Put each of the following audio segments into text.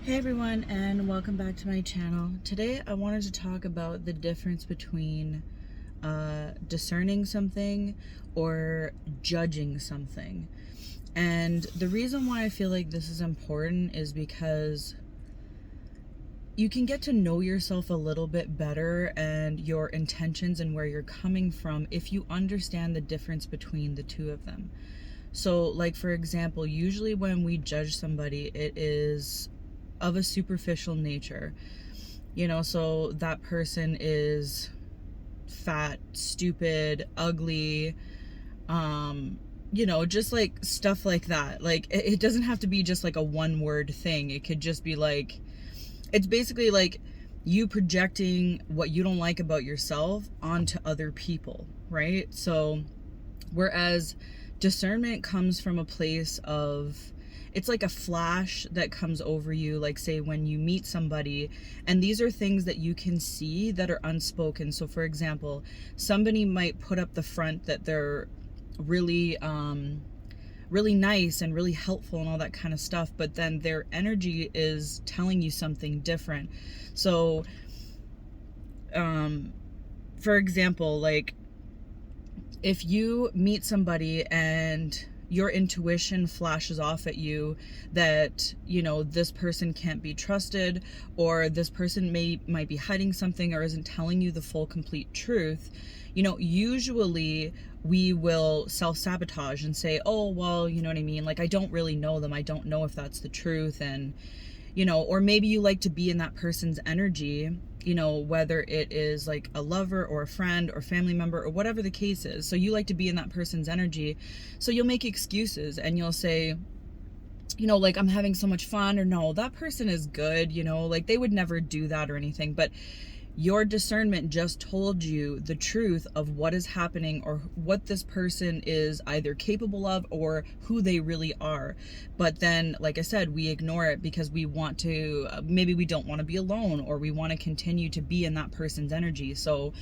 Hey everyone, and welcome back to my channel. Today I wanted to talk about the difference between discerning something or judging something. And the reason why I feel like this is important is because you can get to know yourself a little bit better and your intentions and where you're coming from if you understand the difference between the two of them. So, like, for example, usually when we judge somebody, it is of a superficial nature. So that person is fat, stupid, ugly, just like stuff like that. Like, it doesn't have to be just like a one word thing. It could just be like, it's basically like you projecting what you don't like about yourself onto other people, right? So, whereas discernment comes from a place of, it's like a flash that comes over you, like say when you meet somebody, and these are things that you can see that are unspoken. So for example, somebody might put up the front that they're really really nice and really helpful and all that kind of stuff, but then their energy is telling you something different. So for example, like if you meet somebody and your intuition flashes off at you that, this person can't be trusted, or this person might be hiding something or isn't telling you the full complete truth, usually we will self-sabotage and say, oh, well, you know what I mean? Like, I don't really know them. I don't know if that's the truth. And, or maybe you like to be in that person's energy, whether it is like a lover or a friend or family member or whatever the case is. So you like to be in that person's energy. So you'll make excuses and you'll say, like, I'm having so much fun, or no, that person is good, like they would never do that or anything. But your discernment just told you the truth of what is happening or what this person is either capable of or who they really are. But then, like I said, we ignore it because we want to, maybe we don't want to be alone, or we want to continue to be in that person's energy. So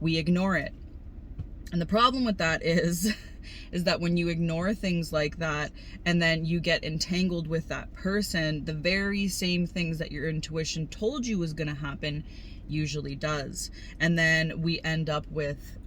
we ignore it. And the problem with that is that when you ignore things like that and then you get entangled with that person, the very same things that your intuition told you was going to happen usually does. And then we end up with,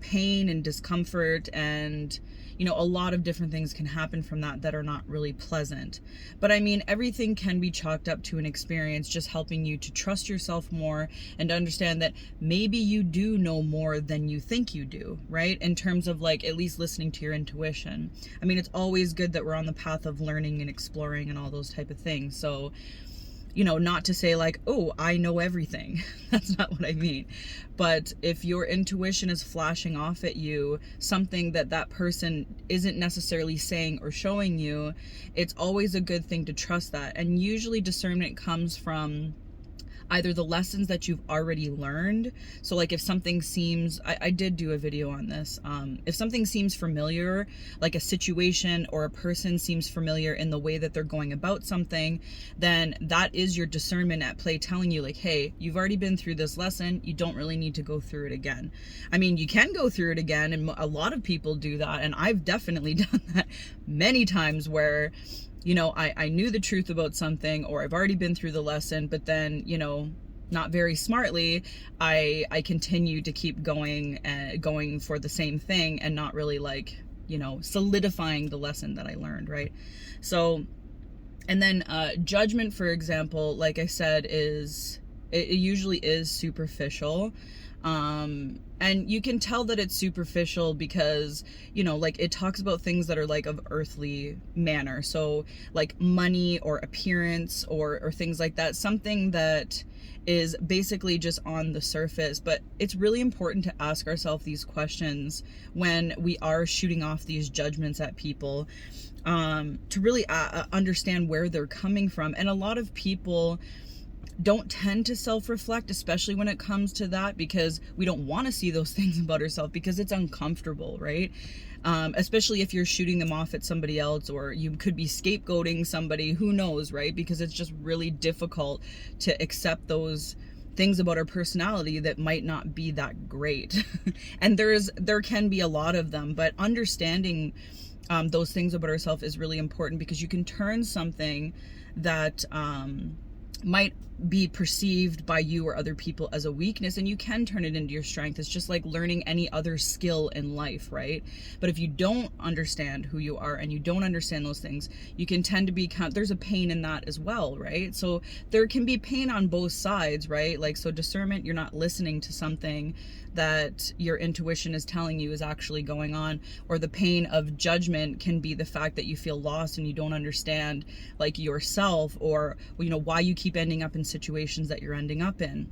pain and discomfort, and, a lot of different things can happen from that are not really pleasant. But I mean, everything can be chalked up to an experience, just helping you to trust yourself more and understand that maybe you do know more than you think you do, right? In terms of like at least listening to your intuition. I mean, it's always good that we're on the path of learning and exploring and all those type of things. So, not to say like, oh, I know everything. That's not what I mean. But if your intuition is flashing off at you something that person isn't necessarily saying or showing you, it's always a good thing to trust that. And usually discernment comes from either the lessons that you've already learned. So like if something seems, I did do a video on this, if something seems familiar, like a situation or a person seems familiar in the way that they're going about something, then that is your discernment at play, telling you like, hey, you've already been through this lesson, you don't really need to go through it again. I mean, you can go through it again, and a lot of people do that, and I've definitely done that many times where I knew the truth about something, or I've already been through the lesson, but then, not very smartly, I continue to keep going for the same thing and not really like, solidifying the lesson that I learned, right? So, and then judgment, for example, like I said, it usually is superficial. And you can tell that it's superficial because, like it talks about things that are like of earthly manner. So like money or appearance or things like that, something that is basically just on the surface. But it's really important to ask ourselves these questions when we are shooting off these judgments at people, to really understand where they're coming from. And a lot of people don't tend to self-reflect, especially when it comes to that, because we don't want to see those things about ourselves because it's uncomfortable, right? Especially if you're shooting them off at somebody else, or you could be scapegoating somebody, who knows, right? Because it's just really difficult to accept those things about our personality that might not be that great. And there can be a lot of them, but understanding those things about ourselves is really important, because you can turn something that might be perceived by you or other people as a weakness, and you can turn it into your strength. It's just like learning any other skill in life, right? But if you don't understand who you are and you don't understand those things, you can tend to become, there's a pain in that as well, right? So there can be pain on both sides, right? Like, so discernment, you're not listening to something that your intuition is telling you is actually going on, or the pain of judgment can be the fact that you feel lost and you don't understand like yourself, or you know, why you keep ending up in situations that you're ending up in.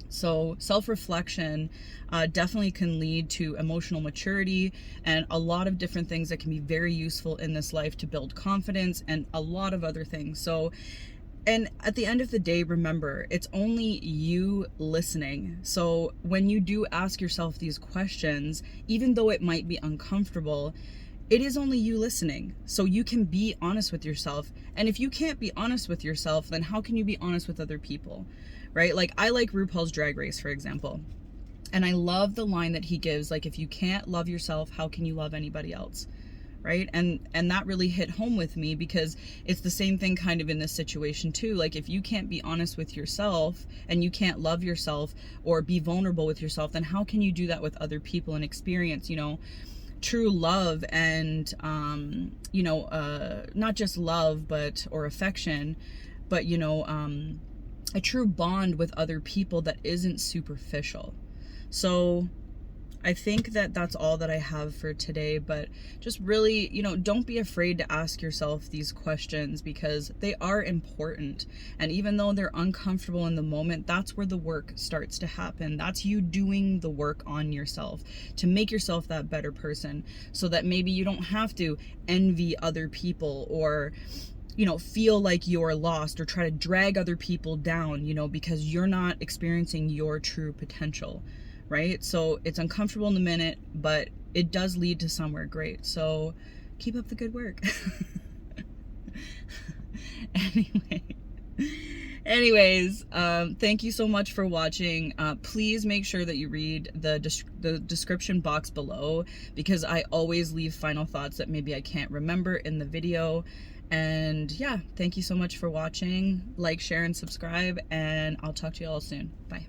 So self-reflection definitely can lead to emotional maturity and a lot of different things that can be very useful in this life to build confidence and a lot of other things. So, and at the end of the day, remember, it's only you listening. So when you do ask yourself these questions, even though it might be uncomfortable, it is only you listening. So you can be honest with yourself. And if you can't be honest with yourself, then how can you be honest with other people, right? Like, I like RuPaul's Drag Race, for example. And I love the line that he gives, like, if you can't love yourself, how can you love anybody else? Right? And that really hit home with me, because it's the same thing kind of in this situation too. Like, if you can't be honest with yourself and you can't love yourself or be vulnerable with yourself, then how can you do that with other people and experience, you know, true love and, you know, not just love, but, or affection, but, you know, a true bond with other people that isn't superficial. So I think that that's all that I have for today, but just really, you know, don't be afraid to ask yourself these questions, because they are important. And even though they're uncomfortable in the moment, that's where the work starts to happen. That's you doing the work on yourself to make yourself that better person, so that maybe you don't have to envy other people, or, you know, feel like you're lost, or try to drag other people down, you know, because you're not experiencing your true potential. Right? So it's uncomfortable in the minute, but it does lead to somewhere great. So keep up the good work. Anyways, thank you so much for watching. Please make sure that you read the description box below, because I always leave final thoughts that maybe I can't remember in the video. And yeah, thank you so much for watching. Like, share, and subscribe, and I'll talk to you all soon. Bye.